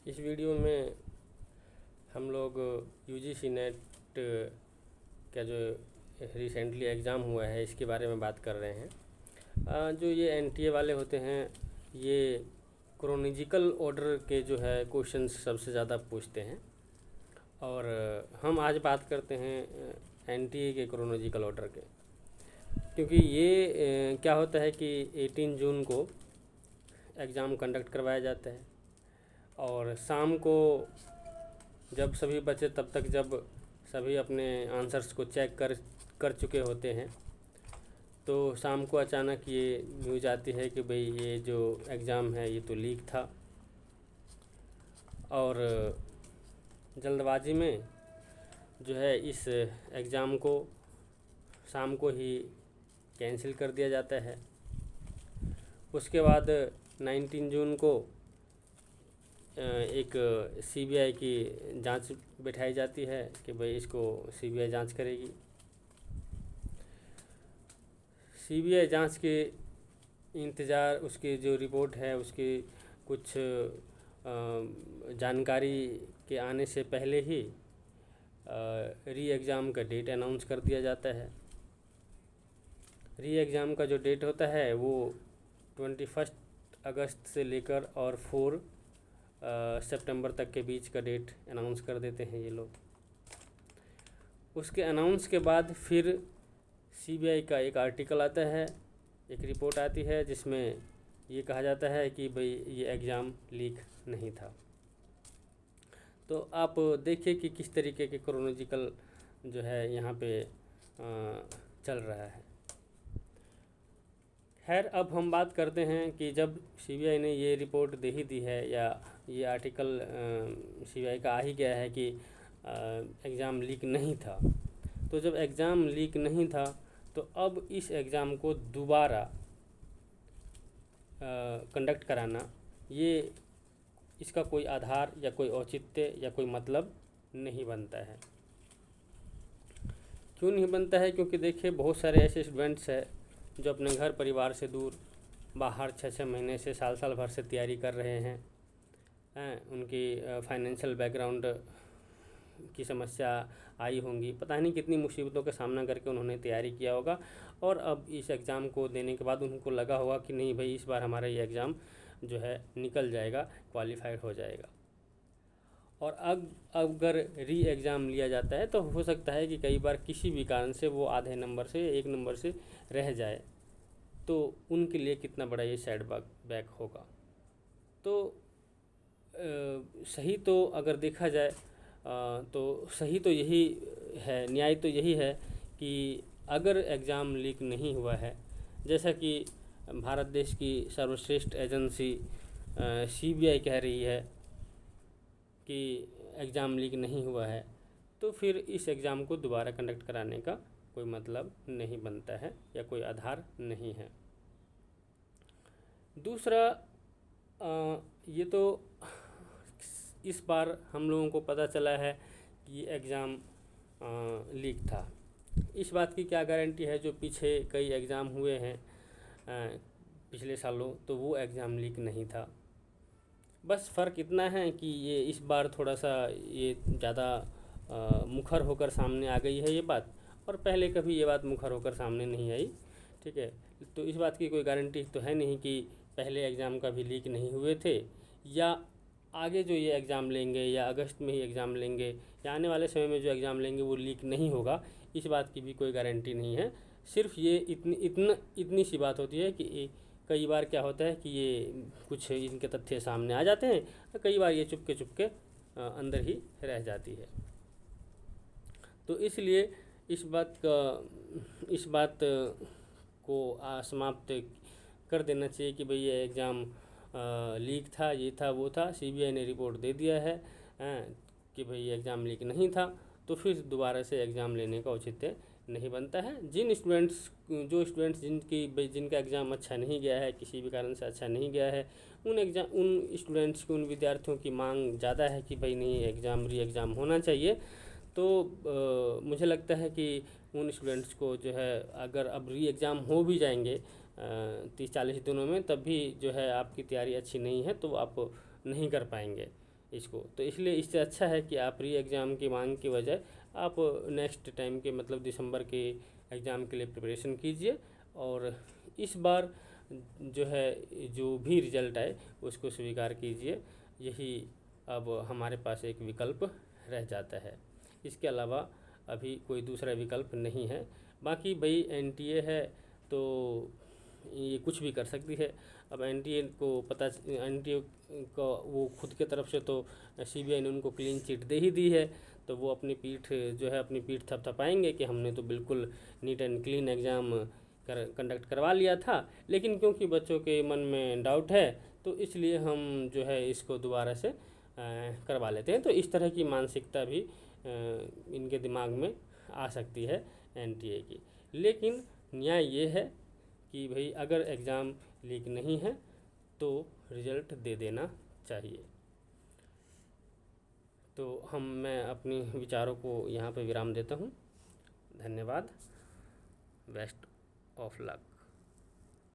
इस वीडियो में हम लोग यूजीसी नेट का जो रिसेंटली एग्ज़ाम हुआ है इसके बारे में बात कर रहे हैं। जो ये एनटीए वाले होते हैं ये क्रोनोलॉजिकल ऑर्डर के जो है क्वेश्चंस सबसे ज़्यादा पूछते हैं और हम आज बात करते हैं एनटीए के क्रोनोलॉजिकल ऑर्डर के, क्योंकि ये क्या होता है कि 18 जून को एग्ज़ाम कंडक्ट करवाया जाता है और शाम को जब सभी बच्चे तब तक जब सभी अपने आंसर्स को चेक कर चुके होते हैं तो शाम को अचानक ये न्यूज़ आती है कि भाई ये जो एग्ज़ाम है ये तो लीक था। और जल्दबाजी में जो है इस एग्ज़ाम को शाम को ही कैंसिल कर दिया जाता है। उसके बाद 19 जून को एक सीबीआई की जांच बिठाई जाती है कि भाई इसको सीबीआई जांच करेगी। सीबीआई जांच के इंतज़ार उसकी जो रिपोर्ट है उसकी कुछ जानकारी के आने से पहले ही री एग्ज़ाम का डेट अनाउंस कर दिया जाता है। री एग्ज़ाम का जो डेट होता है वो 21 अगस्त से लेकर और 4 सितंबर तक के बीच का डेट अनाउंस कर देते हैं ये लोग। उसके अनाउंस के बाद फिर सीबीआई का एक आर्टिकल आता है, एक रिपोर्ट आती है जिसमें ये कहा जाता है कि भाई ये एग्ज़ाम लीक नहीं था। तो आप देखिए कि किस तरीके के क्रोनोलॉजिकल जो है यहाँ पे चल रहा है। खैर, अब हम बात करते हैं कि जब सीबीआई ने ये रिपोर्ट दे ही दी है या ये आर्टिकल सीबीआई का आ ही गया है कि एग्ज़ाम लीक नहीं था, तो जब एग्ज़ाम लीक नहीं था तो अब इस एग्ज़ाम को दोबारा कंडक्ट कराना ये इसका कोई आधार या कोई औचित्य या कोई मतलब नहीं बनता है। क्यों नहीं बनता है? क्योंकि देखिए बहुत सारे ऐसे स्टूडेंट्स हैं जो अपने घर परिवार से दूर बाहर 6-6 महीने से साल भर से तैयारी कर रहे हैं। उनकी फाइनेंशियल बैकग्राउंड की समस्या आई होंगी, पता नहीं कितनी मुसीबतों का सामना करके उन्होंने तैयारी किया होगा और अब इस एग्ज़ाम को देने के बाद उनको लगा होगा कि नहीं भाई इस बार हमारा ये एग्ज़ाम जो है निकल जाएगा, क्वालिफाइड हो जाएगा। और अब अगर री एग्ज़ाम लिया जाता है तो हो सकता है कि कई बार किसी भी कारण से वो आधे नंबर से 1 नंबर से रह जाए, तो उनके लिए कितना बड़ा ये सेट बैक होगा। तो सही तो अगर देखा जाए तो सही तो यही है, न्याय तो यही है कि अगर एग्ज़ाम लीक नहीं हुआ है, जैसा कि भारत देश की सर्वश्रेष्ठ एजेंसी सीबीआई कह रही है कि एग्ज़ाम लीक नहीं हुआ है, तो फिर इस एग्ज़ाम को दोबारा कंडक्ट कराने का कोई मतलब नहीं बनता है या कोई आधार नहीं है। दूसरा, ये तो इस बार हम लोगों को पता चला है कि एग्ज़ाम लीक था। इस बात की क्या गारंटी है जो पीछे कई एग्ज़ाम हुए हैं पिछले सालों, तो वो एग्ज़ाम लीक नहीं था। बस फ़र्क इतना है कि ये इस बार थोड़ा सा ये ज़्यादा मुखर होकर सामने आ गई है ये बात, और पहले कभी ये बात मुखर होकर सामने नहीं आई। ठीक है, तो इस बात की कोई गारंटी तो है नहीं कि पहले एग्ज़ाम कभी लीक नहीं हुए थे या आगे जो ये एग्ज़ाम लेंगे या अगस्त में ही एग्ज़ाम लेंगे या आने वाले समय में जो एग्ज़ाम लेंगे वो लीक नहीं होगा, इस बात की भी कोई गारंटी नहीं है। सिर्फ ये इतनी सी बात होती है कि कई बार क्या होता है कि ये कुछ इनके तथ्य सामने आ जाते हैं, कई बार ये चुपके अंदर ही रह जाती है। तो इसलिए इस बात को समाप्त कर देना चाहिए कि भाई ये एग्ज़ाम लीक था, ये था, वो था। सीबीआई ने रिपोर्ट दे दिया है कि भाई ये एग्ज़ाम लीक नहीं था, तो फिर दोबारा से एग्ज़ाम लेने का औचित्य नहीं बनता है। जो स्टूडेंट्स जिनका एग्ज़ाम अच्छा नहीं गया है, किसी भी कारण से अच्छा नहीं गया है, उन स्टूडेंट्स की, उन विद्यार्थियों की मांग ज़्यादा है कि भाई नहीं री एग्ज़ाम होना चाहिए। तो मुझे लगता है कि उन स्टूडेंट्स को जो है अगर अब री एग्ज़ाम हो भी जाएंगे 30-40 दिनों में, तब भी जो है आपकी तैयारी अच्छी नहीं है तो आप नहीं कर पाएंगे। इसको। तो इसलिए इससे अच्छा है कि आप री एग्ज़ाम की मांग के बजाय आप नेक्स्ट टाइम के मतलब दिसंबर के एग्ज़ाम के लिए प्रिपरेशन कीजिए, और इस बार जो है जो भी रिज़ल्ट आए उसको स्वीकार कीजिए। यही अब हमारे पास एक विकल्प रह जाता है। इसके अलावा अभी कोई दूसरा विकल्प नहीं है। बाकी भाई एनटीए है तो ये कुछ भी कर सकती है। अब एनटीए को पता, एनटीए को वो खुद के तरफ से तो सीबीआई ने उनको क्लीन चिट दे ही दी है, तो वो अपनी पीठ जो है अपनी पीठ थपथपाएंगे कि हमने तो बिल्कुल neat and clean exam conduct करवा लिया था, लेकिन क्योंकि बच्चों के मन में डाउट है तो इसलिए हम जो है इसको दोबारा से करवा लेते हैं। तो इस तरह की मानसिकता भी इनके दिमाग में आ सकती है एनटीए की। लेकिन न्याय ये है कि भाई अगर एग्ज़ाम लीक नहीं है तो रिज़ल्ट दे देना चाहिए। तो मैं अपनी विचारों को यहाँ पे विराम देता हूँ। धन्यवाद। Best of luck.